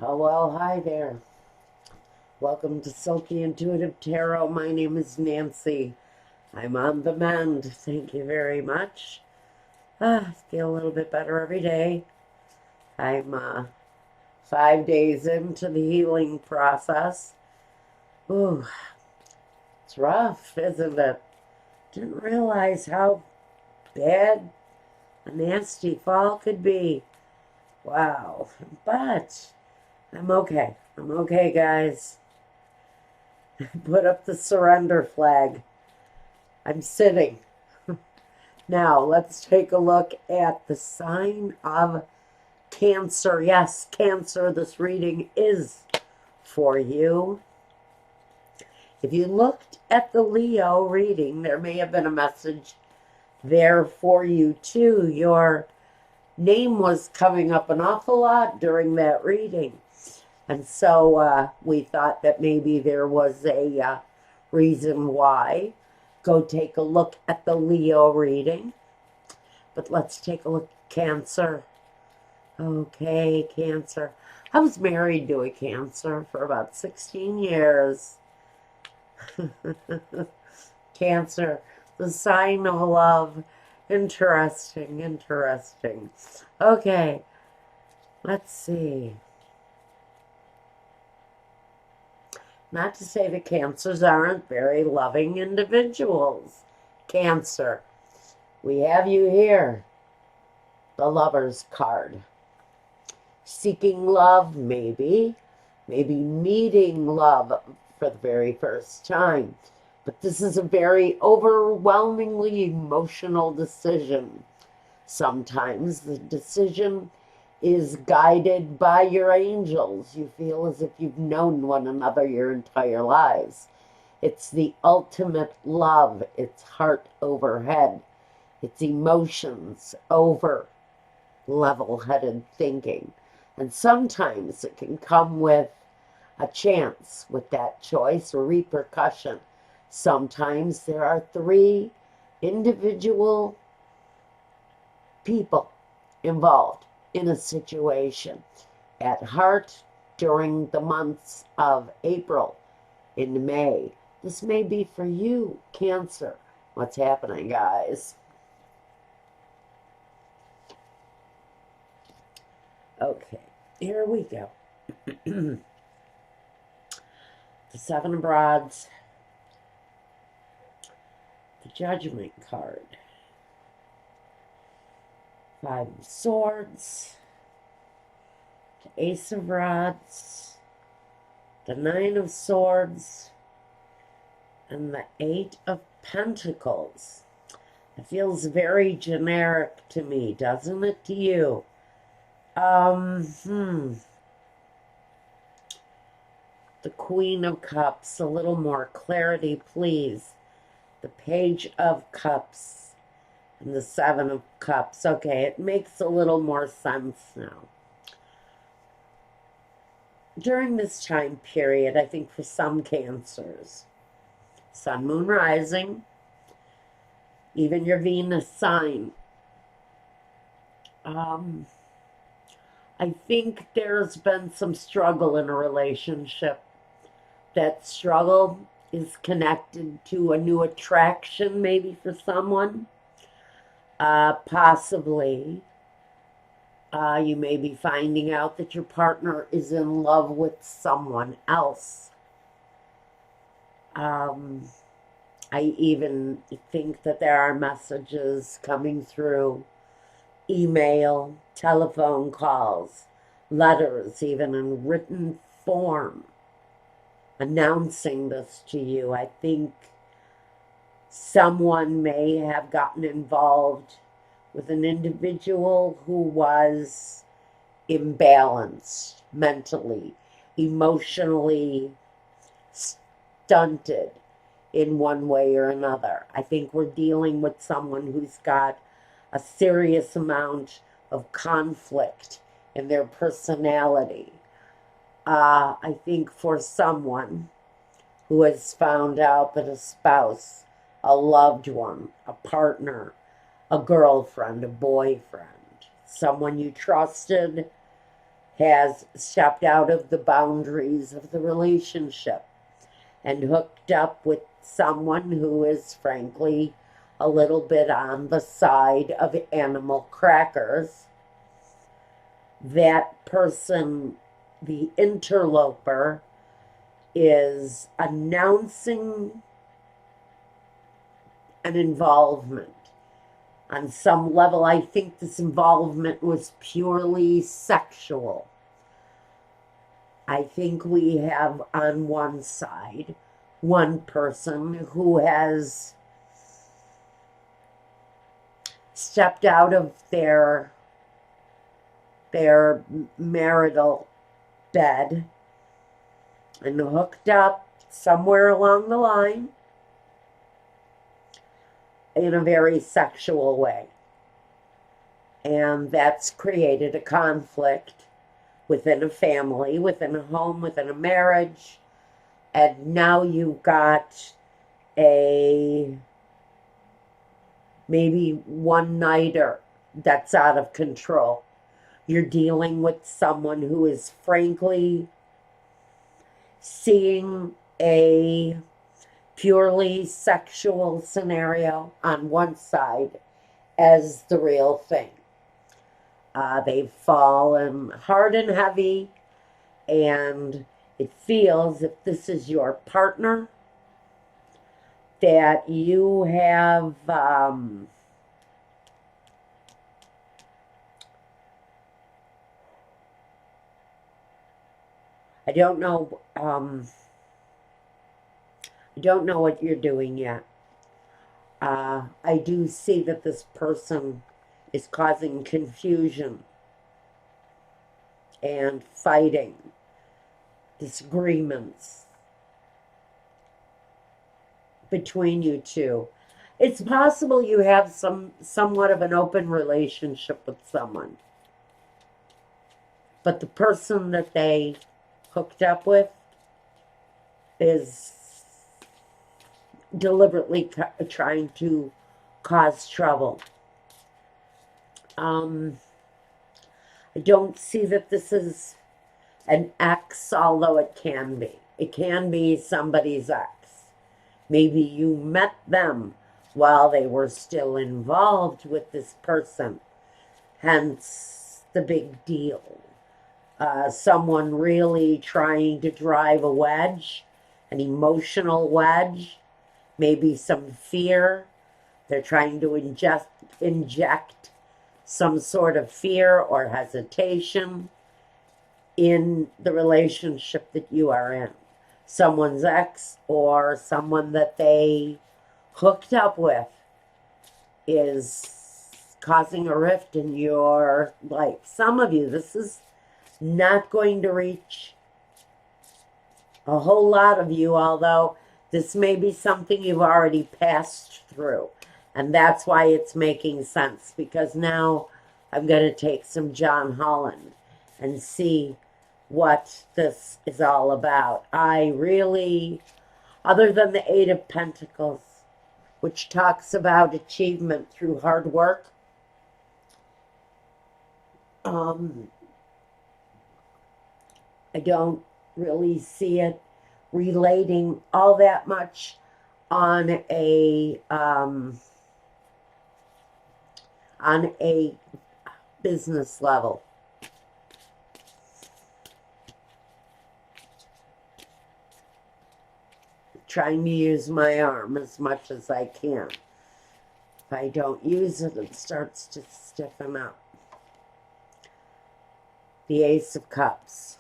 Oh, well, hi there. Welcome to Silky Intuitive Tarot. My name is Nancy. I'm on the mend. Thank you very much. I feel a little bit better every day. I'm 5 days into the healing process. Ooh, it's rough, isn't it? Didn't realize how bad a nasty fall could be. Wow. But I'm okay. I'm okay, guys. Put up the surrender flag. I'm sitting. Now, let's take a look at the sign of Cancer. Yes, Cancer, this reading is for you. If you looked at the Leo reading, there may have been a message there for you too. Your name was coming up an awful lot during that reading. And so we thought that maybe there was a reason why. Go take a look at the Leo reading. But let's take a look at Cancer. Okay, Cancer. I was married to a Cancer for about 16 years. Cancer, the sign of love. Interesting, interesting. Okay, let's see. Not to say that Cancers aren't very loving individuals. Cancer, we have you here. The Lover's card. Seeking love, maybe meeting love for the very first time. But this is a very overwhelmingly emotional decision. Sometimes the decision is guided by your angels. You feel as if you've known one another your entire lives. It's the ultimate love. It's heart over head. It's emotions over level-headed thinking. And sometimes it can come with a chance with that choice or repercussion. Sometimes there are three individual people involved in a situation. At heart, during the months of April into May, this may be for you, Cancer. What's happening, guys? Okay, here we go. The Seven of Rods, the Judgment card, Five of Swords, the Ace of Rods, the Nine of Swords, and the Eight of Pentacles. It feels very generic to me, doesn't it to you? The Queen of Cups, a little more clarity, please. The Page of Cups and the Seven of Cups. Okay, it makes a little more sense now. During this time period, I think for some Cancers, Sun, Moon, Rising, even your Venus sign, I think there's been some struggle in a relationship. That struggle is connected to a new attraction, maybe for someone. Possibly, you may be finding out that your partner is in love with someone else. I even think that there are messages coming through email, telephone calls, letters, even in written form, announcing this to you. I think someone may have gotten involved with an individual who was imbalanced mentally, emotionally stunted in one way or another. I think we're dealing with someone who's got a serious amount of conflict in their personality. I think for someone who has found out that a spouse, a loved one, a partner, a girlfriend, a boyfriend, someone you trusted has stepped out of the boundaries of the relationship and hooked up with someone who is frankly a little bit on the side of animal crackers. That person, the interloper, is announcing an involvement. On some level, I think this involvement was purely sexual. I think we have on one side one person who has stepped out of their marital bed and hooked up somewhere along the line in a very sexual way. And that's created a conflict within a family, within a home, within a marriage. And now you've got a maybe one-nighter that's out of control. You're dealing with someone who is frankly seeing a purely sexual scenario on one side as the real thing. They've fallen hard and heavy, and it feels, if this is your partner, that you have I don't know what you're doing yet. I do see that this person is causing confusion and fighting, disagreements between you two. It's possible you have somewhat of an open relationship with someone, but the person that they hooked up with is deliberately trying to cause trouble. I don't see that this is an ex, although it can be. It can be somebody's ex. Maybe you met them while they were still involved with this person, hence the big deal. Someone really trying to drive a wedge, an emotional wedge, maybe some fear. They're trying to inject some sort of fear or hesitation in the relationship that you are in. Someone's ex or someone that they hooked up with is causing a rift in your life. Some of you, this is not going to reach a whole lot of you, although this may be something you've already passed through. And that's why it's making sense, because now I'm going to take some John Holland and see what this is all about. I really, other than the Eight of Pentacles, which talks about achievement through hard work, I don't really see it relating all that much on a business level. Trying to use my arm as much as I can. If I don't use it, it starts to stiffen up. The Ace of Cups.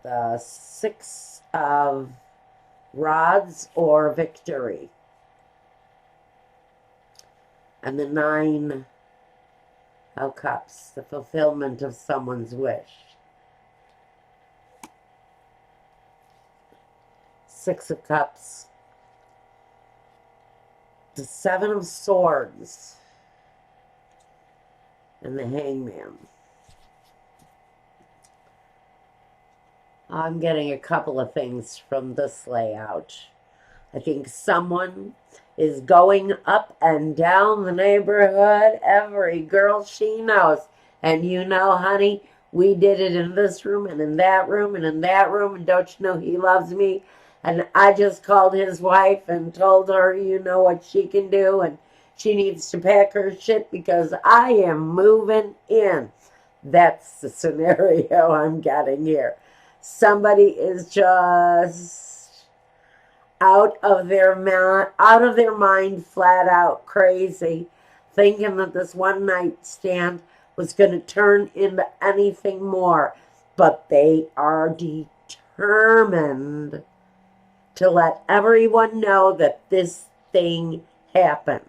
The Six of Rods or Victory. And the Nine of Cups, the fulfillment of someone's wish. Six of Cups. The Seven of Swords. And the Hangman. I'm getting a couple of things from this layout. I think someone is going up and down the neighborhood. Every girl she knows. And you know, honey, we did it in this room and in that room and in that room. And don't you know he loves me? And I just called his wife and told her, you know what she can do. And she needs to pack her shit because I am moving in. That's the scenario I'm getting here. Somebody is just out of their mind, flat out crazy, thinking that this one night stand was going to turn into anything more. But they are determined to let everyone know that this thing happened.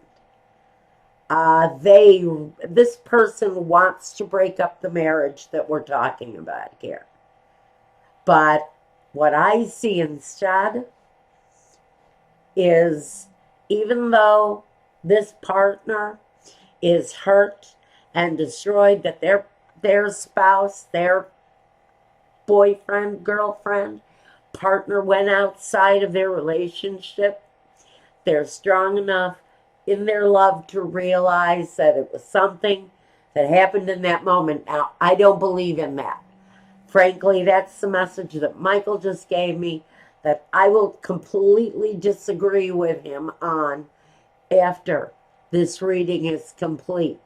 This person wants to break up the marriage that we're talking about here. But what I see instead is, even though this partner is hurt and destroyed, that their spouse, their boyfriend, girlfriend, partner went outside of their relationship, they're strong enough in their love to realize that it was something that happened in that moment. Now, I don't believe in that. Frankly, that's the message that Michael just gave me, that I will completely disagree with him on after this reading is complete.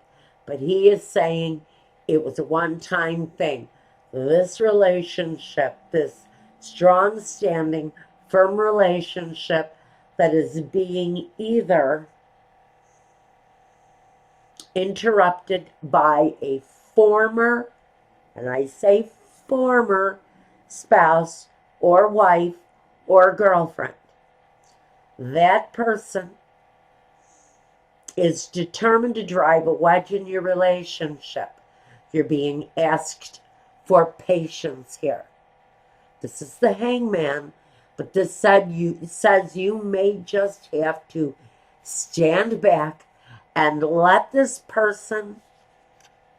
But he is saying it was a one-time thing. This relationship, this strong standing, firm relationship that is being either interrupted by a former, and I say former, spouse or wife or girlfriend. That person is determined to drive a wedge in your relationship. You're being asked for patience here. This is the Hangman, but this says you may just have to stand back and let this person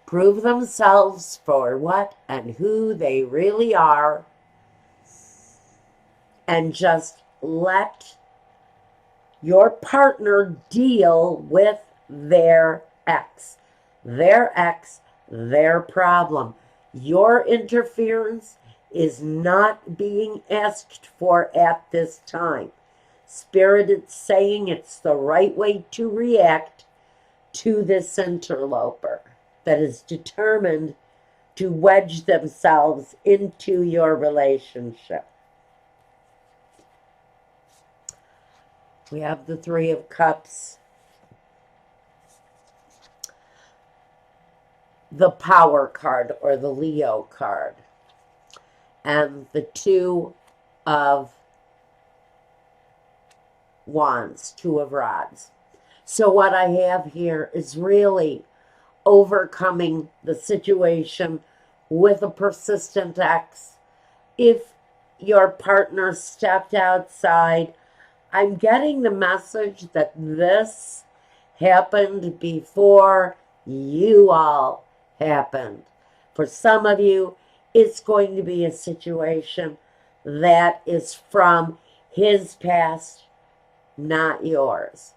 prove themselves for what and who they really are, and just let your partner deal with their ex, their problem. Your interference is not being asked for at this time. Spirit is saying it's the right way to react to this interloper that is determined to wedge themselves into your relationship. We have the Three of Cups, the Power card or the Leo card, and the Two of Wands, Two of Rods. So what I have here is really overcoming the situation with a persistent ex. If your partner stepped outside, I'm getting the message that this happened before you all happened. For some of you, it's going to be a situation that is from his past, not yours.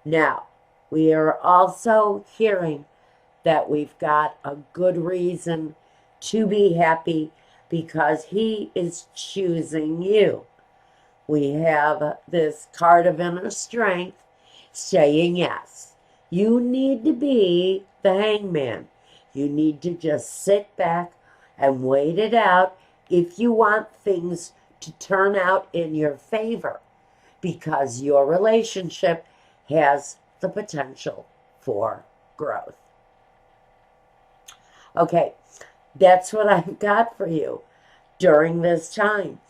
Now, we are also hearing that we've got a good reason to be happy because he is choosing you. We have this card of inner strength saying yes. You need to be the Hangman. You need to just sit back and wait it out if you want things to turn out in your favor, because your relationship has the potential for growth. Okay, that's what I've got for you during this time.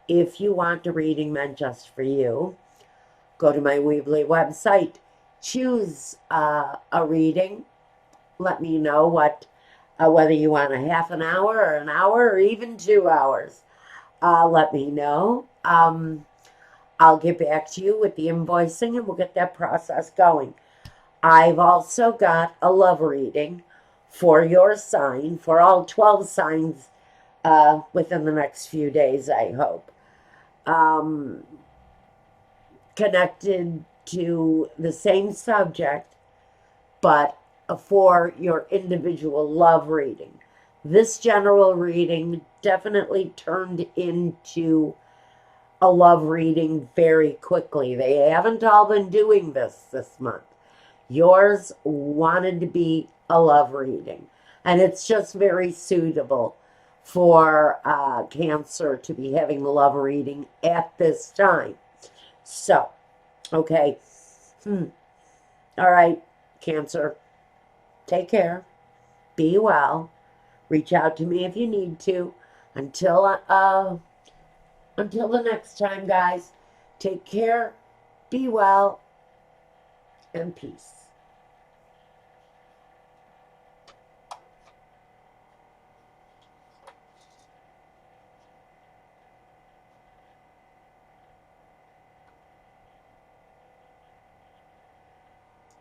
If you want a reading meant just for you, go to my Weebly website, choose a reading. Let me know whether you want a half an hour or an hour or even 2 hours. Let me know. I'll get back to you with the invoicing and we'll get that process going. I've also got a love reading for your sign, for all 12 signs within the next few days, I hope. Connected to the same subject, but for your individual love reading. This general reading definitely turned into a love reading very quickly. They haven't all been doing this month. Yours wanted to be a love reading, and it's just very suitable for Cancer to be having a love reading at this time. So, okay. All right, Cancer. Take care. Be well. Reach out to me if you need to. Until the next time, guys. Take care. Be well. And peace.